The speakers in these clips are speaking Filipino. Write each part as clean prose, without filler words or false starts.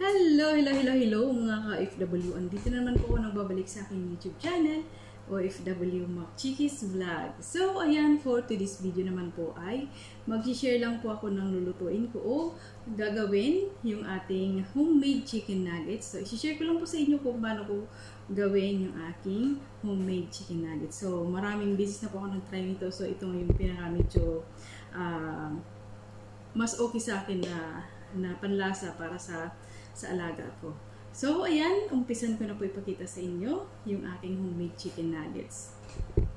Hello mga ka-OFW. Andito naman po ako nagbabalik sa aking YouTube channel, OFW Mac Chickies Vlog. So, ayan, for today's video naman po ay mag-share lang po ako ng lulutuin ko o gagawin yung ating homemade chicken nuggets. So, i-share ko lang po sa inyo kung paano ko gawin yung aking homemade chicken nuggets. So, maraming beses na po ako nag-try nito. So, ito yung pinaka-medyo mas okay sa akin na panlasa para sa alaga ko. So, ayan, umpisan ko na po ipakita sa inyo yung aking homemade chicken nuggets.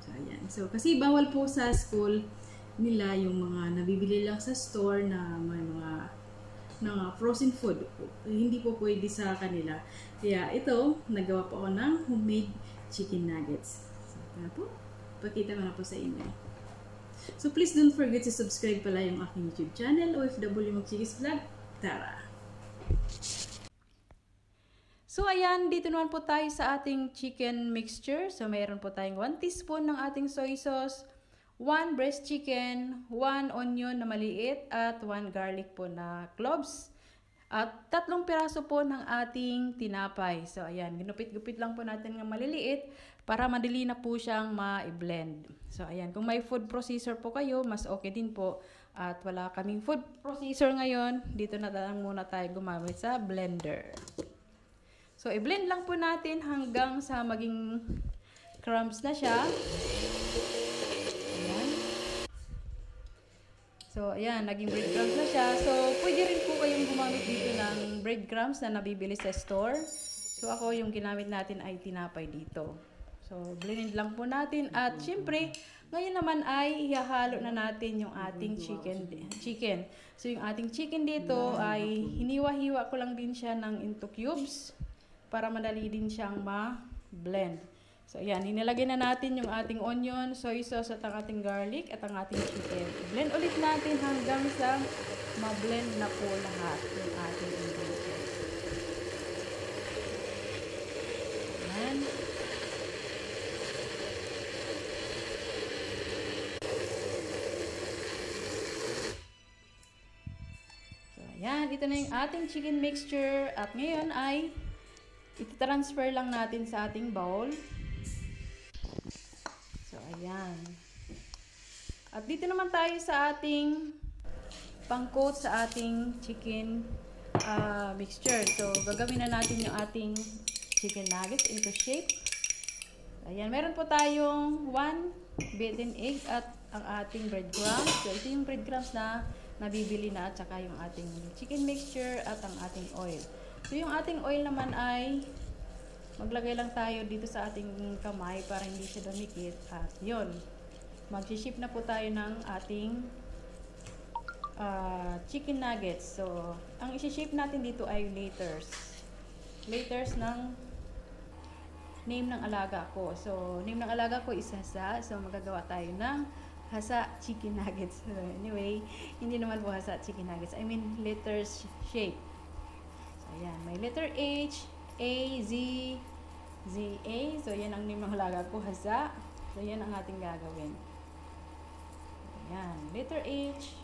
So, ayan. So, kasi bawal po sa school nila yung mga nabibili lang sa store na may mga frozen food. Hindi po pwede sa kanila. Kaya ito, nagawa po ako ng homemade chicken nuggets. So, ito na po. Pakita ko na po sa inyo. So, please don't forget to subscribe pala yung aking YouTube channel, OFW Mac Chickies Vlog. Tara! So, ayan, dito naman po tayo sa ating chicken mixture. So, mayroon po tayong 1 teaspoon ng ating soy sauce, 1 breast chicken, 1 onion na maliit, at 1 garlic po na cloves. At 3 piraso po ng ating tinapay. So, ayan, ginupit-gupit lang po natin ng maliliit para madali na po siyang ma-blend. So, ayan, kung may food processor po kayo, mas okay din po. At wala kaming food processor ngayon, dito na lang muna tayo gumamit sa blender. So, i-blend lang po natin hanggang sa maging crumbs na siya. Ayan. So, ayan, naging breadcrumbs na siya. So, pwede rin po kayong gumamit dito ng breadcrumbs na nabibili sa store. So, ako yung ginamit natin ay tinapay dito. So, blend lang po natin. At, syempre, ngayon naman ay ihahalo na natin yung ating chicken. So, yung ating chicken dito ay hiniwa-hiwa ko lang din siya ng into cubes para madali din siyang ma-blend. So, ayan, inilagay na natin yung ating onion, soy sauce, at ang ating garlic, at ang ating chicken. Blend ulit natin hanggang sa ma-blend na po lahat yung ating ingredients. Ayan. So, ayan, ito na yung ating chicken mixture. At ngayon ay iti-transfer lang natin sa ating bowl. So, ayan. At dito naman tayo sa ating pang-coat sa ating chicken mixture. So, gagawin na natin yung ating chicken nuggets into shape. Ayan, meron po tayong 1 beaten egg at ang ating breadcrumbs. So, ito yung breadcrumbs na nabibili na at saka yung ating chicken mixture at ang ating oil. So, yung ating oil naman ay maglagay lang tayo dito sa ating kamay para hindi siya dumikit. At yun, mag-ship na po tayo ng ating chicken nuggets. So, ang isi-shape natin dito ay letters. Letters ng name ng alaga ko. So, name ng alaga ko is Hasa. So, magagawa tayo ng Hasa chicken nuggets. So, anyway, hindi naman po Hasa chicken nuggets. I mean, letters shape. Ayan, may letter H, A, Z, Z, A. So, yan ang name ng halaga ko, Hasa. So, yan ang ating gagawin. Ayan, letter H.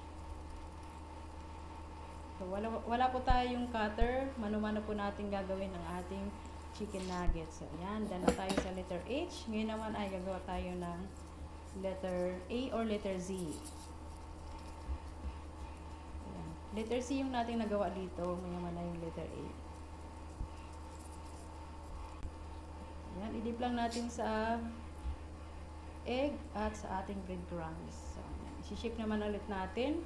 So, wala po tayong cutter. Mano-mano po natin gagawin ang ating chicken nuggets. So, ayan, dyan na tayo sa letter H. Ngayon naman ay gagawa tayo ng letter A or letter Z. Letter C yung natin nagawa dito. Mayaman na yung letter A. Ayan, idip lang natin sa egg at sa ating breadcrumbs. So, isi-shape naman ulit natin.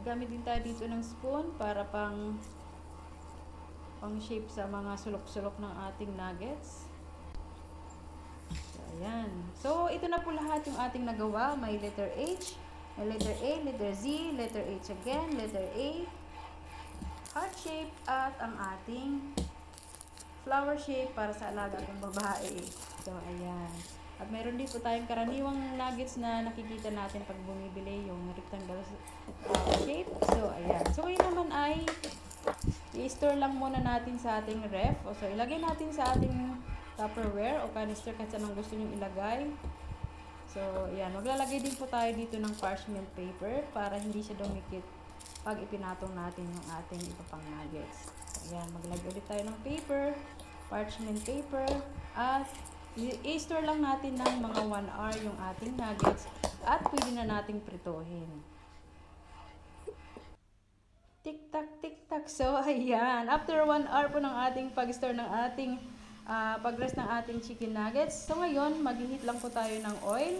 Gagamit din tayo dito ng spoon para pang shape sa mga sulok-sulok ng ating nuggets. So, ayan. So, ito na po lahat yung ating nagawa. May letter H, may letter A, letter Z, letter H again, letter A, heart shape, at ang ating flower shape para sa alaga kong babae. So, ayan. At mayroon din po tayong karaniwang nuggets na nakikita natin pag bumibili, yung rectangle shape. So, ayan. So, ngayon naman ay I-store lang muna natin sa ating ref. O so, ilagay natin sa ating Tupperware o canister kahit saan ang gusto nyo ilagay. So, yan. Maglalagay din po tayo dito ng parchment paper para hindi siya dumikit pag ipinatong natin yung ating iba pang nuggets. So, yan. Maglagay ulit tayo ng paper, parchment paper, at i-store lang natin ng mga 1 hour yung ating nuggets at pwede na nating prituhin. Tik-tak, tik-tak. So, ayan. After 1 hour po ng ating pag-store ng ating pag-rest ng ating chicken nuggets. So, ngayon, mag-heat lang po tayo ng oil.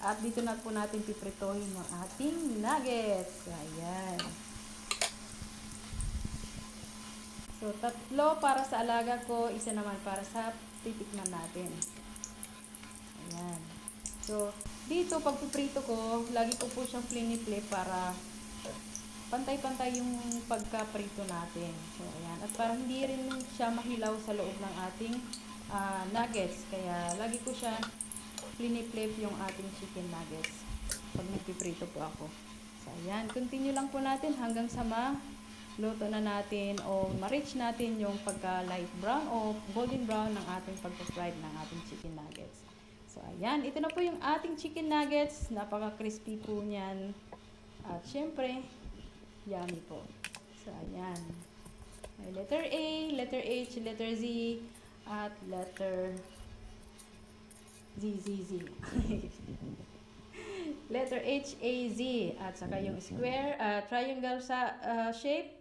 At dito na po natin pipritohin yung ating nuggets. Ayan. So, 3 para sa alaga ko, 1 naman para sa titikman natin. Ayan. So, dito, pag piprito ko, lagi ko po siyang flip para pantay-pantay yung pagka-prito natin. So, ayan. At para hindi rin siya mahilaw sa loob ng ating nuggets. Kaya, lagi ko siya flip yung ating chicken nuggets pag nagpiprito po ako. So, ayan. Continue lang po natin hanggang sa luto na natin o ma-reach natin yung pagka-light brown o golden brown ng ating pagpa-fried ng ating chicken nuggets. So, ayan. Ito na po yung ating chicken nuggets. Napaka-crispy po niyan. At, syempre, yummy po. So, ayan. May letter A, letter H, letter Z, at letter Z. Letter H, A, Z. At saka yung square, triangle sa shape.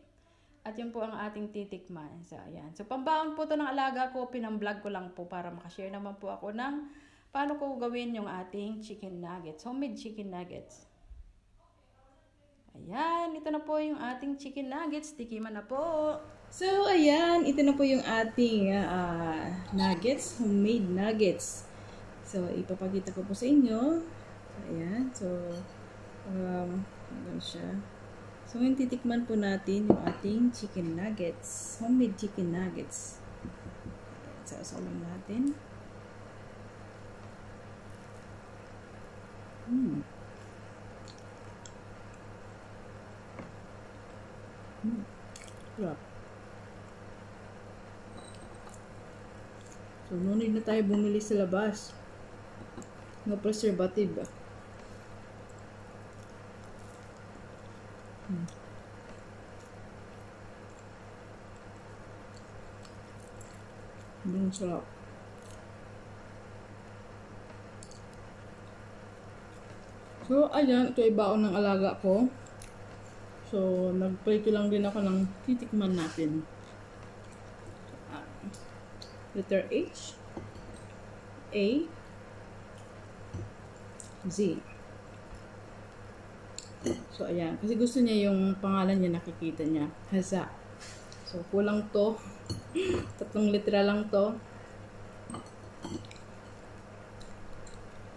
At yun po ang ating titikman. So, ayan. So, pambaon po to ng alaga ko. Pinang-vlog ko lang po para makashare naman po ako ng paano ko gawin yung ating chicken nuggets. Homemade chicken nuggets. Ayan, ito na po yung ating chicken nuggets. Tikiman na po. So, ayan, ito na po yung ating nuggets, homemade nuggets. So, ipapakita ko po sa inyo. So, ayan. So, ayan siya. So, ngayon titikman po natin yung ating chicken nuggets. Homemade chicken nuggets. Ayan, sausawan natin. Sarap. So, no need na tayo bumili sa labas. No preservative. Sarap. So, ayan. Ito ay baon ng alaga ko. So, nagprito lang din ako ng titikman natin. Letter H, A, Z. So, ayan. Kasi gusto niya yung pangalan niya, nakikita niya. Haza. So, kulang to. 3 litra lang to.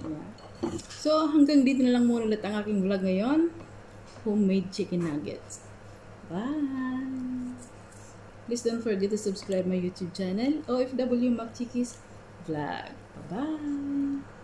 Ayan. So, hanggang dito na lang muna ulit ang aking vlog ngayon. Homemade chicken nuggets. Bye! Please don't forget to subscribe my YouTube channel, OFW Mac Chickies Vlog. Bye-bye!